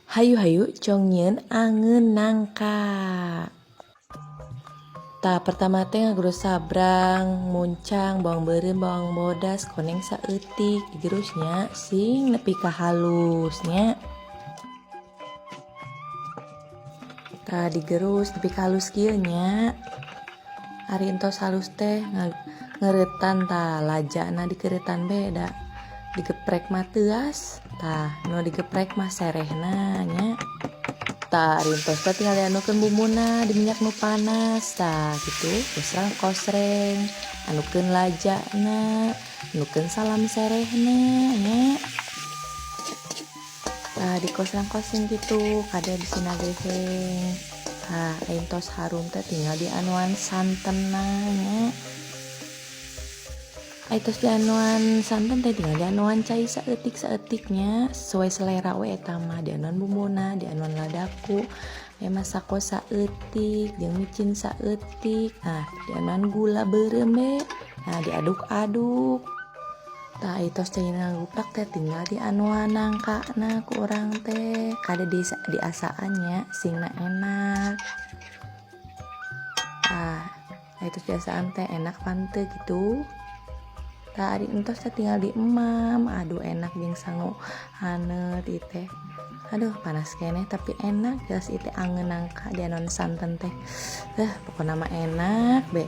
Hayu-hayu congieun angeun nangka. Pertama teh ngagerus sabrang, muncang, bawang beureum, bawang bodas, koneng saeutik, digerusnya sing nepi ka halusnya. Digerus nepi ka halus kieu nya. Ari entos halus teh ngeuretan lajana dikeuretan beda. Digeprek mah teuas, nu digeprek mah serehna nya. Rintos teh tinggal dianukeun bumbuna di minyak nu panas gitu kosreng anukeun lajana anukeun salam serehna nya dikosreng-kosreng gitu kada bisina geheng. Rintos harum teh tinggal dianuan santenna nya. Tos dianuan santen teh tinggal dianuan cai saeutik-saeutiknya sesuai selera we eta mah. Dianuan bumbuna, dianuan ladaku, masako saeutik, jeung micin saeutik. Dianuan gula beureum be. Diaduk-aduk. Tos teh ngaguprak teh tinggal dianuan nangkana ku urang teh. Kada diasaannya singna enak. Tos biasaan teh enak pan teu gitu. Ari entos teh tinggal diemam, aduh enak jeung sangu haneut ieu teh. Aduh panas keneh tapi enak geus ieu teh angeun nangka dianon santen teh. Pokona mah enak be.